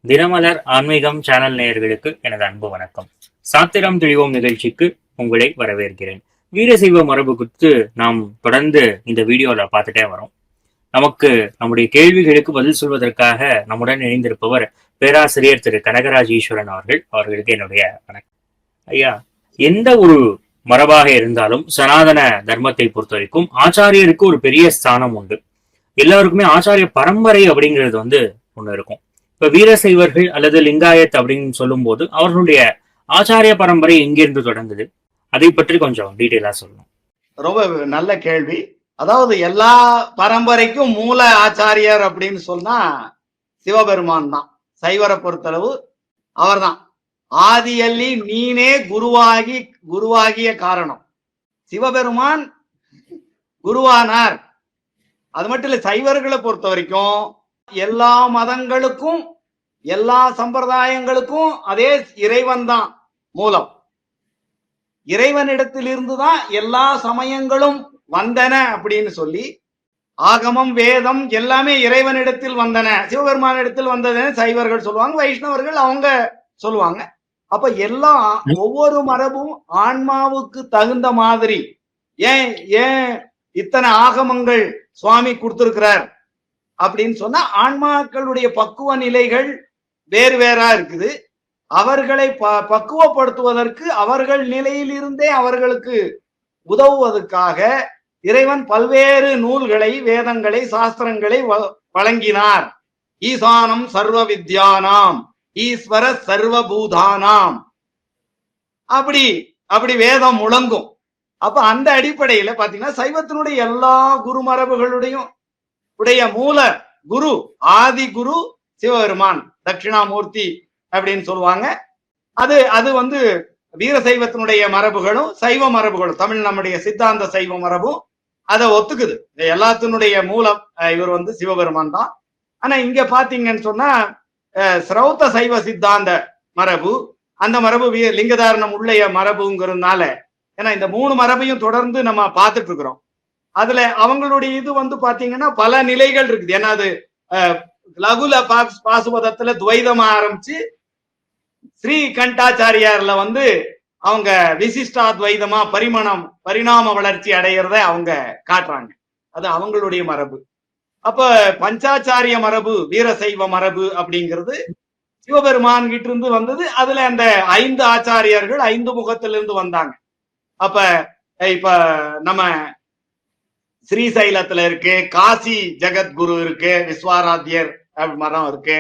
தினமலர் ஆன்மீகம் சேனல் நேயர்களுக்கு எனது அன்பு வணக்கம். சாத்திரம் தெளிவோம் நிகழ்ச்சிக்கு உங்களை வரவேற்கிறேன். வீரசைவ மரபு குறித்து நாம் தொடர்ந்து இந்த வீடியோல பார்த்துட்டே வரோம். நமக்கு நம்முடைய கேள்விகளுக்கு பதில் சொல்வதற்காக நம்முடன் இணைந்திருப்பவர் பேராசிரியர் திரு கனகராஜ் ஈஸ்வரன் அவர்களுக்கு என்னுடைய வணக்கம். ஐயா, எந்த ஒரு மரபாக இருந்தாலும் சனாதன தர்மத்தை பொறுத்த வரைக்கும் ஆச்சாரியருக்கு ஒரு பெரிய ஸ்தானம் உண்டு. எல்லாருக்குமே ஆச்சாரிய பரம்பரை அப்படிங்கிறது ஒண்ணு இருக்கும். இப்ப வீரசைவர்கள் அல்லது லிங்காயத் அப்படின்னு சொல்லும் போது அவர்களுடைய ஆச்சாரிய பரம்பரை எங்கிருந்து தொடங்குது, அதை பற்றி கொஞ்சம் டீட்டெயிலா சொல்லணும். ரொம்ப நல்ல கேள்வி. அதாவது எல்லா பரம்பரைக்கும் மூல ஆச்சாரியர் அப்படின்னு சொன்னா சிவபெருமான் தான். சைவரை பொறுத்தளவு அவர் தான் ஆதியல்லி நீனே குருவாகிய காரணம். சிவபெருமான் குருவானார். அது மட்டும் இல்ல, சைவர்களை பொறுத்த வரைக்கும் எல்லா மதங்களுக்கும் எல்லா சம்பிரதாயங்களுக்கும் அதே இறைவன் தான் மூலம். இறைவனிடத்தில் இருந்துதான் எல்லா சமயங்களும் வந்தன அப்படின்னு சொல்லி ஆகமம் வேதம் எல்லாமே இறைவனிடத்தில் வந்தன, சிவபெருமானிடத்தில் வந்ததுன்னு சைவர்கள் சொல்லுவாங்க, வைஷ்ணவர்கள் அவங்க சொல்லுவாங்க. அப்ப எல்லாம் ஒவ்வொரு மரபும் ஆன்மாவுக்கு தகுந்த மாதிரி. ஏன் ஏன் இத்தனை ஆகமங்கள் சுவாமி கொடுத்திருக்கிறார் அப்படின்னு சொன்னா ஆன்மாக்களுடைய பக்குவ நிலைகள் வேறு வேறா இருக்குது. அவர்களை பக்குவப்படுத்துவதற்கு அவர்கள் நிலையில் இருந்தே அவர்களுக்கு உதவுவதற்காக இறைவன் பல்வேறு நூல்களை, வேதங்களை, சாஸ்திரங்களை வழங்கினார். ஈசானம் சர்வ வித்யானாம் ஈஸ்வர சர்வபூதானாம் அப்படி வேதம் முழங்கும். அப்ப அந்த அடிப்படையில பாத்தீங்கன்னா சைவத்தினுடைய எல்லா குருமரபுகளுடையும் மூல குரு ஆதி குரு சிவபெருமான், தட்சிணாமூர்த்தி அப்படின்னு சொல்லுவாங்க. அது வீரசைவத்தினுடைய மரபுகளும் சைவ மரபுகளும் நம்முடைய சித்தாந்த சைவ மரபும் அதை ஒத்துக்குது. எல்லாத்தினுடைய மூலம் இவர் சிவபெருமான் தான். ஆனா இங்க பாத்தீங்கன்னு சொன்னா சிரௌத்த சைவ சித்தாந்த மரபு, அந்த மரபு லிங்கதாரணம் உள்ள மரபுங்கிறதுனால, ஏன்னா இந்த மூணு மரபையும் தொடர்ந்து நம்ம பார்த்துட்டு இருக்கிறோம். அதுல அவங்களுடைய இது பாத்தீங்கன்னா பல நிலைகள் இருக்குது. ஏன்னா அது லகுல பாசுபதத்துல துவைதமா ஆரம்பிச்சு ஸ்ரீ கண்டாச்சாரியார்ல அவங்க விசிஷ்டாத்வைதமா பரிணாம வளர்ச்சி அடைகிறத அவங்க காட்டுறாங்க. அது அவங்களுடைய மரபு. அப்ப பஞ்சாச்சாரிய மரபு, வீரசைவ மரபு அப்படிங்கிறது சிவபெருமான் கிட்ட இருந்து வந்தது. அதுல அந்த 5 ஆச்சாரியர்கள் 5 முகத்திலிருந்து வந்தாங்க. அப்ப இப்ப நம்ம ஸ்ரீசைலத்துல இருக்கு, காசி ஜெகத்குரு இருக்கு, விஸ்வாராத்தியர் மரம் இருக்கு,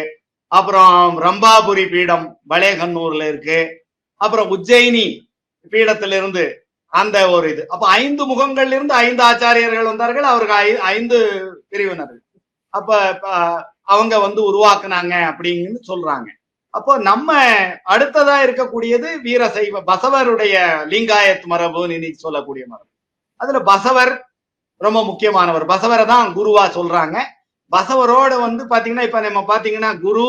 அப்புறம் ரம்பாபுரி பீடம் பலேகன்னூர்ல இருக்கு, அப்புறம் உஜ்ஜயினி பீடத்திலிருந்து அந்த ஒரு இது. அப்ப 5 முகங்கள்ல இருந்து 5 ஆச்சாரியர்கள் வந்தார்கள். அவருக்கு 5 பிரிவினர்கள். அப்ப அவங்க உருவாக்குனாங்க அப்படின்னு சொல்றாங்க. அப்போ நம்ம அடுத்ததா இருக்கக்கூடியது வீரசைவ பசவருடைய லிங்காயத் மரபுன்னு இன்னைக்கு சொல்லக்கூடிய மரபு. அதுல பசவர் ரொம்ப முக்கியமானவர். பசவரை தான் குருவா சொல்றாங்க. பசவரோட பாத்தீங்கன்னா இப்ப நம்ம பாத்தீங்கன்னா குரு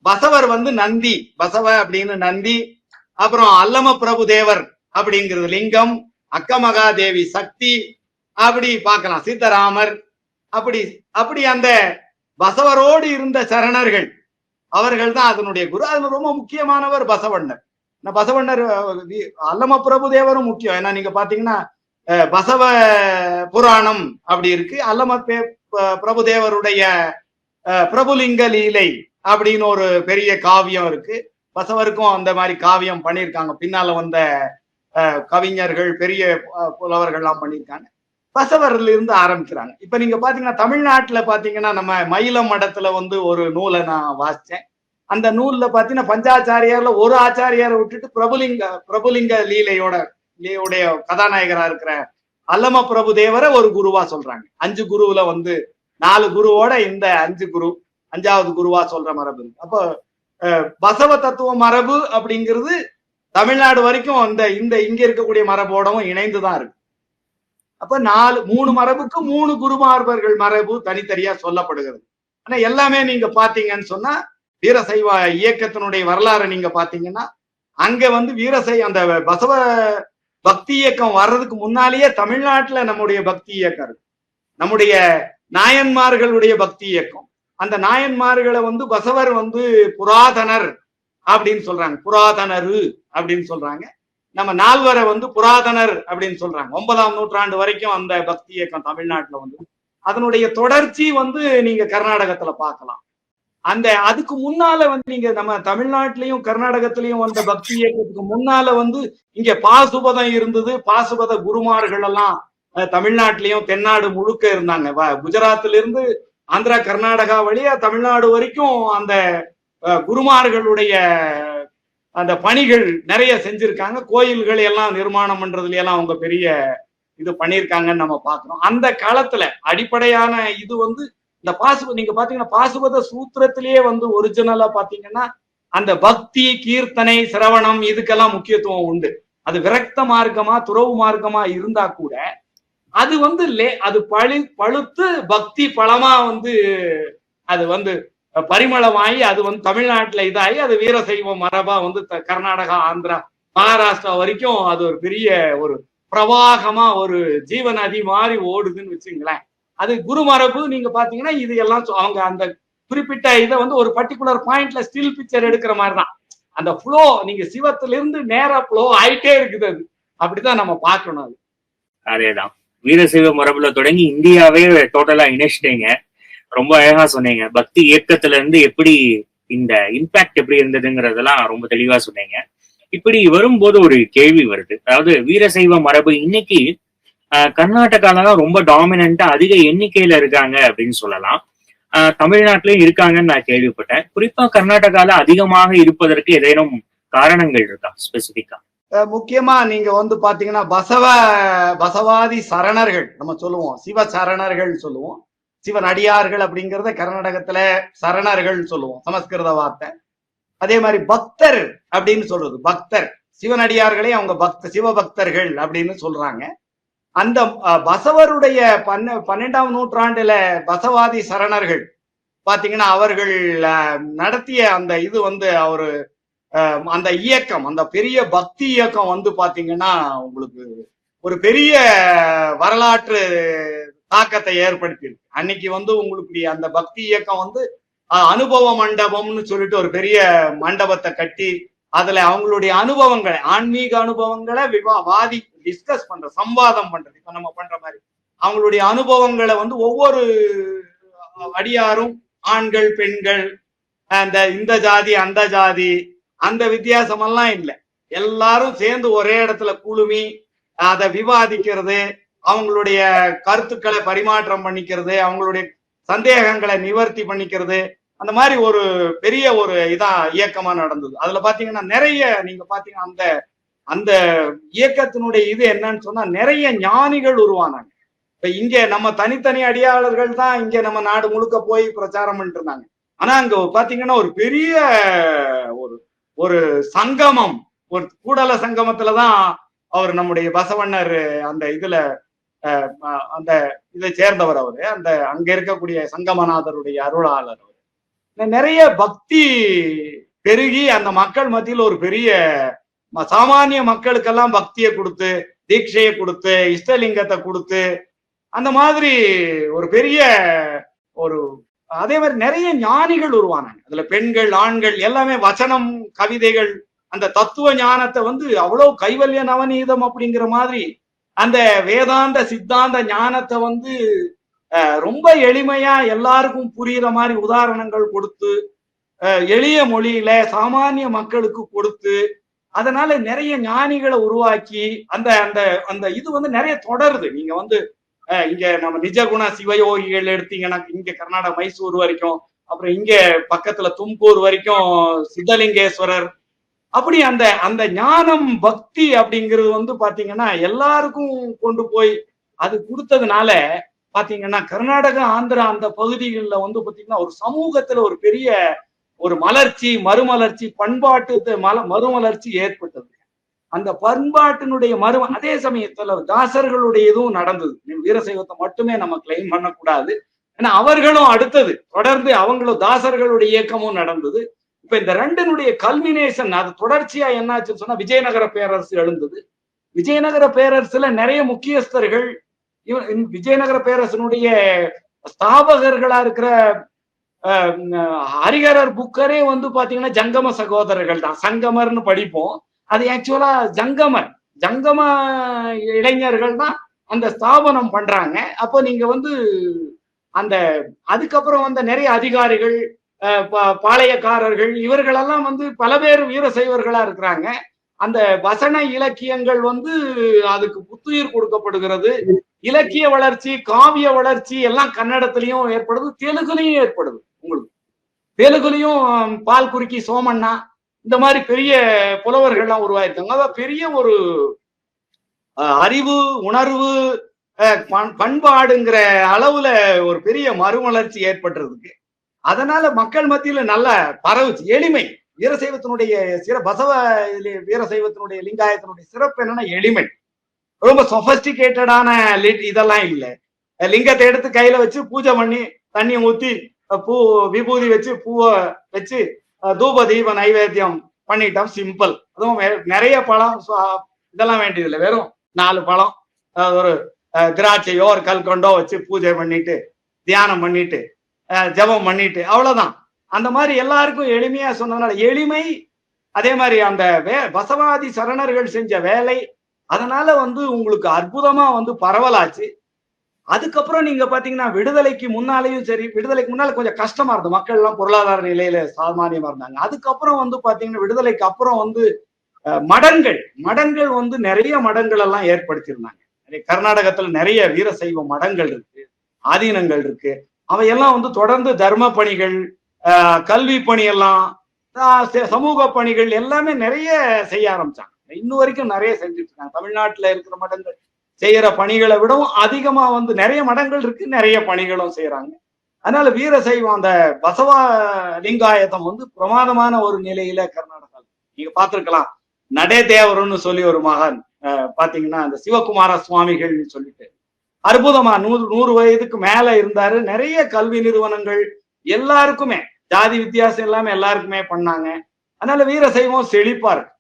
பசவர் நந்தி, பசவ அப்படின்னு நந்தி, அப்புறம் அல்லம பிரபு தேவர் அப்படிங்கிறது லிங்கம், அக்கமகாதேவி சக்தி, அப்படி பார்க்கலாம் சீதாராமர். அப்படி அந்த பசவரோடு இருந்த சரணர்கள் அவர்கள் தான் அதனுடைய குரு. அது ரொம்ப முக்கியமானவர் பசவண்ணர். பசவண்ணர் அல்லம பிரபு தேவரும் முக்கியம். ஏன்னா நீங்க பாத்தீங்கன்னா பசவ புராணம் அப்படி இருக்கு. அல்லம பிரபுதேவருடைய பிரபுலிங்க லீலை அப்படின்னு ஒரு பெரிய காவியம் இருக்கு. பசவருக்கும் அந்த மாதிரி காவியம் பண்ணியிருக்காங்க. பின்னால வந்த கவிஞர்கள், பெரிய புலவர்கள்லாம் பண்ணியிருக்காங்க. பசவர்ல இருந்து ஆரம்பிக்கிறாங்க. இப்ப நீங்க பாத்தீங்கன்னா தமிழ்நாட்டுல பாத்தீங்கன்னா நம்ம மயிலம் மடத்துல ஒரு நூலை நான் வாசிச்சேன். அந்த நூல்ல பாத்தீங்கன்னா பஞ்சாச்சாரியார்ல ஒரு ஆச்சாரியாரை விட்டுட்டு பிரபுலிங்க லீலையுடைய கதாநாயகரா இருக்கிற அல்லம பிரபு தேவரை ஒரு குருவா சொல்றாங்க. 5 குருவுல 4 குருவோட இந்த 5வது குருவா சொல்ற மரபு இருக்கு. அப்போ பசவ தத்துவ மரபு அப்படிங்கிறது தமிழ்நாடு வரைக்கும் இங்க இருக்கக்கூடிய மரபோடவும் இணைந்துதான் இருக்கு. அப்ப 3 மரபுக்கு 3 குருமார்பர்கள் மரபு தனித்தனியா சொல்லப்படுகிறது. ஆனா எல்லாமே நீங்க பாத்தீங்கன்னு சொன்னா வீரசைவ இயக்கத்தினுடைய வரலாறு நீங்க பாத்தீங்கன்னா அங்க அந்த பசவ பக்தி இயக்கம் வர்றதுக்கு முன்னாலேயே தமிழ்நாட்டுல நம்முடைய பக்தி இயக்கம் இருக்கு. நம்முடைய நாயன்மார்களுடைய பக்தி இயக்கம் அந்த நாயன்மார்களை வந்து பசவர் வந்து புராதனர் அப்படின்னு சொல்றாங்க, புராதனரு அப்படின்னு சொல்றாங்க. நம்ம நால்வரை வந்து புராதனர் அப்படின்னு சொல்றாங்க. 9ஆம் நூற்றாண்டு வரைக்கும் அந்த பக்தி இயக்கம் தமிழ்நாட்டுல வந்து அதனுடைய தொடர்ச்சி வந்து நீங்க கர்நாடகத்துல பார்க்கலாம். அந்த அதுக்கு முன்னால வந்து நீங்க நம்ம தமிழ்நாட்டிலையும் கர்நாடகத்திலையும் வந்த பக்தி இயக்கத்துக்கு முன்னால வந்து இங்க பாசுபதம் இருந்தது. பாசுபத குருமார்கள் எல்லாம் தமிழ்நாட்டிலையும் தென்னாடு முழுக்க இருந்தாங்க. குஜராத்ல இருந்து ஆந்திரா கர்நாடகா வழியா தமிழ்நாடு வரைக்கும் அந்த குருமார்களுடைய அந்த பணிகள் நிறைய செஞ்சிருக்காங்க. கோயில்கள் எல்லாம் நிர்மாணம் பண்றதுல எல்லாம் அவங்க பெரிய இது பண்ணியிருக்காங்கன்னு நம்ம பார்க்கிறோம். அந்த காலத்துல அடிப்படையான இது வந்து இந்த நீங்க பாத்தீங்கன்னா பாசுபத சூத்திரத்திலேயே வந்து ஒரிஜினலா பாத்தீங்கன்னா அந்த பக்தி கீர்த்தனை சிரவணம் இதுக்கெல்லாம் முக்கியத்துவம் உண்டு. அது விரக்த மார்க்கமா துறவு மார்க்கமா இருந்தா கூட அது வந்து அது பழுத்து பக்தி பழமா வந்து அது வந்து பரிமளமாயி அது வந்து தமிழ்நாட்டுல இதாகி அது வீரசைவ மரபா வந்து கர்நாடகா ஆந்திரா மகாராஷ்டிரா வரைக்கும் அது ஒரு பெரிய ஒரு பிரவாகமா ஒரு ஜீவநதி மாதிரி ஓடுதுன்னு வச்சுங்களேன். அது குரு மரபு. நீங்க பாத்தீங்கன்னா இது எல்லாம் அவங்க அந்த குறிப்பிட்ட இதை வந்து ஒரு பர்டிகுலர் பாயிண்ட்ல ஸ்டில் பிக்சர் எடுக்கிற மாதிரிதான் அந்த ஃப்ளோ நீங்க சிவத்துல இருந்து நேரா ஃப்ளோ ஆயிட்டே இருக்குது. அது அப்படிதான் நம்ம பார்க்கணும். அது அதேதான் வீரசைவ மரபுல தொடங்கி இந்தியாவே டோட்டலா இணைச்சிட்டீங்க. ரொம்ப அழகா சொன்னீங்க. பக்தி இயக்கத்துல இருந்து எப்படி இந்த இம்பாக்ட் எப்படி இருந்ததுங்கிறதெல்லாம் ரொம்ப தெளிவா சொன்னீங்க. இப்படி வரும்போது ஒரு கேள்வி வருது. அதாவது வீரசைவ மரபு இன்னைக்கு கர்நாடகால தான் ரொம்ப டாமினண்டா அதிக எண்ணிக்கையில இருக்காங்க அப்படின்னு சொல்லலாம். தமிழ்நாட்டிலயும் இருக்காங்கன்னு நான் கேள்விப்பட்டேன். குறிப்பா கர்நாடகால அதிகமாக இருப்பதற்கு ஏதேனும் காரணங்கள் இருக்கா ஸ்பெசிபிக்கா? முக்கியமா நீங்க வந்து பாத்தீங்கன்னா பசவாதி சரணர்கள் நம்ம சொல்லுவோம், சிவ சரணர்கள் சொல்லுவோம், சிவன் அடியார்கள் அப்படிங்கிறத கர்நாடகத்துல சரணர்கள் சொல்லுவோம், சமஸ்கிருத வார்த்தை. அதே மாதிரி பக்தர் அப்படின்னு சொல்றது, பக்தர் சிவனடியார்களே அவங்க சிவபக்தர்கள் அப்படின்னு சொல்றாங்க. அந்த பசவருடைய 12ஆம் நூற்றாண்டுல பசவாதி சரணர்கள் பாத்தீங்கன்னா அவர்கள் நடத்திய அந்த இது வந்து அவரு அந்த இயக்கம், அந்த பெரிய பக்தி இயக்கம் வந்து பாத்தீங்கன்னா உங்களுக்கு ஒரு பெரிய வரலாற்று தாக்கத்தை ஏற்படுத்தியிருக்கு. அன்னைக்கு வந்து உங்களுக்கு அந்த பக்தி இயக்கம் வந்து அனுபவ மண்டபம்னு சொல்லிட்டு ஒரு பெரிய மண்டபத்தை கட்டி அதுல அவங்களுடைய அனுபவங்களை, ஆன்மீக அனுபவங்களை வாதி டிஸ்கஸ் பண்ற, சம்வாதம் பண்றது, இப்ப நம்ம பண்ற மாதிரி அவங்களுடைய அனுபவங்களை வந்து ஒவ்வொரு அடியாரும், ஆண்கள் பெண்கள், இந்த ஜாதி அந்த ஜாதி அந்த வித்தியாசம் எல்லாம் இல்லை, எல்லாரும் சேர்ந்து ஒரே இடத்துல குழுமி அதை விவாதிக்கிறது, அவங்களுடைய கருத்துக்களை பரிமாற்றம் பண்ணிக்கிறது, அவங்களுடைய சந்தேகங்களை நிவர்த்தி பண்ணிக்கிறது, அந்த மாதிரி ஒரு பெரிய ஒரு இயக்கமா நடந்தது. அதுல பாத்தீங்கன்னா நிறைய நீங்க பாத்தீங்கன்னா அந்த அந்த இயக்கத்தினுடைய இது என்னன்னு சொன்னா நிறைய ஞானிகள் உருவானாங்க. இப்ப இங்க நம்ம தனித்தனி அடியாளர்கள் தான் இங்க நம்ம நாடு முழுக்க போய் பிரச்சாரம் பண்ணிட்டு இருந்தாங்க. ஆனா அங்க பாத்தீங்கன்னா ஒரு பெரிய ஒரு ஒரு சங்கமம், ஒரு கூடல சங்கமத்துலதான் அவர் நம்முடைய பசவண்ணர் அந்த இதுல அந்த இதை சேர்ந்தவர். அவரு அந்த அங்க இருக்கக்கூடிய சங்கமநாதருடைய அருளாளர். அவர் நிறைய பக்தி பெருகி அந்த மக்கள் மத்தியில் ஒரு பெரிய சாமானிய மக்களுக்கெல்லாம் பக்தியை கொடுத்து, தீட்சையை கொடுத்து, இஷ்டலிங்கத்தை கொடுத்து, அந்த மாதிரி ஒரு பெரிய ஒரு அதே மாதிரி நிறைய ஞானிகள் உருவானாங்க. அதுல பெண்கள் ஆண்கள் எல்லாமே வசனம் கவிதைகள் அந்த தத்துவ ஞானத்தை வந்து அவ்வளவு கைவல்ய நவநீதம் அப்படிங்கிற மாதிரி அந்த வேதாந்த சித்தாந்த ஞானத்தை வந்து ரொம்ப எளிமையா எல்லாருக்கும் புரியுற மாதிரி உதாரணங்கள் கொடுத்து எளிய மொழியில சாமானிய மக்களுக்கு கொடுத்து அதனால நிறைய ஞானிகளை உருவாக்கி அந்த அந்த அந்த இது வந்து நிறைய தொடருது. நீங்க வந்து இங்க நம்ம நிஜகுண சிவயோகிகள் எடுத்தீங்கன்னா இங்க கர்நாடகா மைசூர் வரைக்கும், அப்புறம் இங்க பக்கத்துல தும்கூர் வரைக்கும் சித்தலிங்கேஸ்வரர், அப்படி அந்த அந்த ஞானம் பக்தி அப்படிங்கிறது வந்து பாத்தீங்கன்னா எல்லாருக்கும் கொண்டு போய் அது கொடுத்ததுனால பாத்தீங்கன்னா கர்நாடகா ஆந்திரா அந்த பகுதிகளில் வந்து பாத்தீங்கன்னா ஒரு சமூகத்துல ஒரு பெரிய ஒரு மலர்ச்சி, மறுமலர்ச்சி, பண்பாட்டு மறுமலர்ச்சி ஏற்பட்டது. அந்த பண்பாட்டினுடைய அதே சமயத்துல தாசர்களுடைய இதுவும் நடந்தது. வீரசைவத்தை மட்டுமே நம்ம கிளைம் பண்ணக்கூடாது. ஏன்னா அவர்களும் அடுத்தது தொடர்ந்து அவங்களும் தாசர்களுடைய இயக்கமும் நடந்தது. இப்ப இந்த ரெண்டினுடைய கல்மினேஷன் அது தொடர்ச்சியா என்னாச்சுன்னு சொன்னா விஜயநகர பேரரசு எழுந்தது. விஜயநகர பேரரசுல நிறைய முக்கியஸ்தர்கள், விஜயநகர பேரரசனுடைய ஸ்தாபகர்களா இருக்கிற ஹரிஹரர் புக்கரே வந்து பாத்தீங்கன்னா ஜங்கம சகோதரர்கள் தான். சங்கமர்னு படிப்போம். அது ஆக்சுவலா ஜங்கம இளைஞர்கள் தான் அந்த ஸ்தாபனம் பண்றாங்க. அப்போ நீங்க வந்து அந்த அதுக்கப்புறம் வந்த நிறைய அதிகாரிகள், பாளையக்காரர்கள் இவர்களெல்லாம் வந்து பல பேர் வீர சைவர்களா இருக்கிறாங்க. அந்த வசன இலக்கியங்கள் வந்து அதுக்கு புத்துயிர் கொடுக்கப்படுகிறது. இலக்கிய வளர்ச்சி, காவிய வளர்ச்சி எல்லாம் கன்னடத்திலையும் ஏற்படுது, தெலுங்குலையும் ஏற்படுது. உங்களுக்கு தெலுங்குலையும் பால் குறுக்கி சோமண்ணா இந்த மாதிரி பெரிய புலவர்கள்லாம் உருவாயிருக்காங்க. அதான் பெரிய ஒரு அறிவு, உணர்வு, பண்பாடுங்கிற அளவுல ஒரு பெரிய மறுமலர்ச்சி ஏற்பட்டிருக்கு. அதனால மக்கள் மத்தியில நல்ல பரவுச்சு. எளிமை வீரசைவத்தினுடைய பசவ வீரசைவத்தினுடைய லிங்காயத்தினுடைய சிறப்பு என்னன்னா எளிமை. ரொம்ப சொபஸ்டிகேட்டடான இதெல்லாம் இல்லை. லிங்கத்தை எடுத்து கையில வச்சு பூஜை பண்ணி தண்ணி ஊத்தி பூ விபூதி வச்சு பூவை வச்சு தூப தீப நைவேத்தியம் பண்ணிட்டோம், சிம்பிள். அதுவும் நிறைய பழம் இதெல்லாம் வேண்டியதில்லை. வெறும் 4 பழம், ஒரு திராட்சையோ ஒரு கல்கொண்டோ வச்சு பூஜை பண்ணிட்டு தியானம் பண்ணிட்டு ஜபம் பண்ணிட்டு அவ்வளவுதான். அந்த மாதிரி எல்லாருக்கும் எளிமையா சொன்னதுனால எளிமை. அதே மாதிரி அந்த பசவாதி சரணர்கள் செஞ்ச வேலை அதனால வந்து உங்களுக்கு அற்புதமா வந்து பரவலாச்சு. அதுக்கப்புறம் நீங்க பாத்தீங்கன்னா விடுதலைக்கு முன்னாலேயும் சரி, விடுதலைக்கு முன்னால கொஞ்சம் கஷ்டமா இருந்தது. மக்கள் எல்லாம் பொருளாதார நிலையில சாமானியமா இருந்தாங்க. அதுக்கப்புறம் வந்து பாத்தீங்கன்னா விடுதலைக்கு அப்புறம் வந்து மடங்கள் வந்து நிறைய மடங்கள் எல்லாம் ஏற்படுத்தியிருந்தாங்க. கர்நாடகத்துல நிறைய வீரசைவ மடங்கள் இருக்கு, ஆதீனங்கள் இருக்கு. அவையெல்லாம் வந்து தொடர்ந்து தர்ம பணிகள், கல்வி பணி எல்லாம், சமூக பணிகள் எல்லாமே நிறைய செய்ய ஆரம்பிச்சாங்க. இன்னும் வரைக்கும் நிறைய செஞ்சுட்டு இருக்காங்க. தமிழ்நாட்டுல இருக்கிற மடங்கள் செய்யற பணிகளை விடவும் அதிகமா வந்து நிறைய மடங்கள் இருக்கு, நிறைய பணிகளும் செய்யறாங்க. அதனால வீரசைவம் அந்த பசவா லிங்காயத்தம் வந்து பிரமாதமான ஒரு நிலையில கர்நாடகா நீங்க பார்த்திருக்கலாம். நடேதேவர்னு சொல்லி ஒரு மகன் பாத்தீங்கன்னா அந்த சிவகுமார சுவாமிகள்னு சொல்லிட்டு அற்புதமா 100 வயதுக்கு மேல இருந்தாரு. நிறைய கல்வி நிறுவனங்கள் எல்லாருக்குமே ஜாதி வித்தியாசம் இல்லாம எல்லாருக்குமே பண்ணாங்க. அதனால வீரசைவம் செழிப்பா இருக்கு.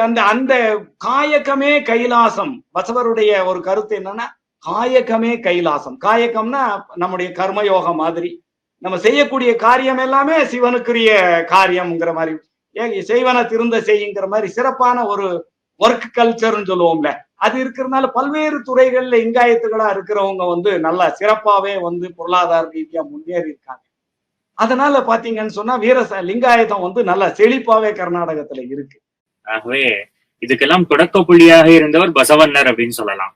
அந்த அந்த காயக்கமே கைலாசம். பசவருடைய ஒரு கருத்து என்னன்னா காயக்கமே கைலாசம். காயக்கம்னா நம்முடைய கர்மயோகம் மாதிரி நம்ம செய்யக்கூடிய காரியம் எல்லாமே சிவனுக்குரிய காரியம்ங்கிற மாதிரி, செய்வன திருந்த செய்யுங்கிற மாதிரி சிறப்பான ஒரு ஒர்க் கல்ச்சர்னு சொல்லுவோம்ல, அது இருக்கிறதுனால பல்வேறு துறைகள்ல லிங்காயத்துகளா இருக்கிறவங்க வந்து நல்லா சிறப்பாவே வந்து பொருளாதார ரீதியா முன்னேறி இருக்காங்க. அதனால பாத்தீங்கன்னு சொன்னா லிங்காயத்தம் வந்து நல்லா செழிப்பாவே கர்நாடகத்துல இருக்கு. ஆகவே இதுக்கெல்லாம் தொடக்க புள்ளியாக இருந்தவர் பசவண்ணர் அப்படின்னு சொல்லலாம்.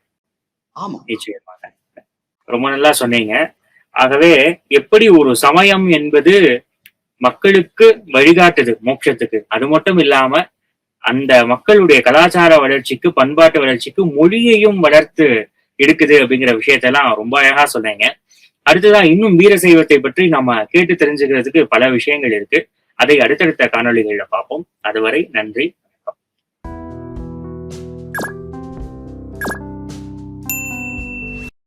ஆமா, நிச்சயமாக ரொம்ப நல்லா சொன்னீங்க. ஆகவே எப்படி ஒரு சமயம் என்பது மக்களுக்கு வழிகாட்டுது மோட்சத்துக்கு, அது மட்டும் இல்லாம அந்த மக்களுடைய கலாச்சார வளர்ச்சிக்கு, பண்பாட்டு வளர்ச்சிக்கு மொழியையும் வளர்த்து எடுக்குது அப்படிங்கிற விஷயத்தெல்லாம் ரொம்ப அழகா சொன்னீங்க. அடுத்ததான் இன்னும் வீரசைவத்தை பற்றி நம்ம கேட்டு தெரிஞ்சுக்கிறதுக்கு பல விஷயங்கள் இருக்கு. அதை அடுத்தடுத்த காணொளிகள்ல பார்ப்போம். அதுவரை நன்றி.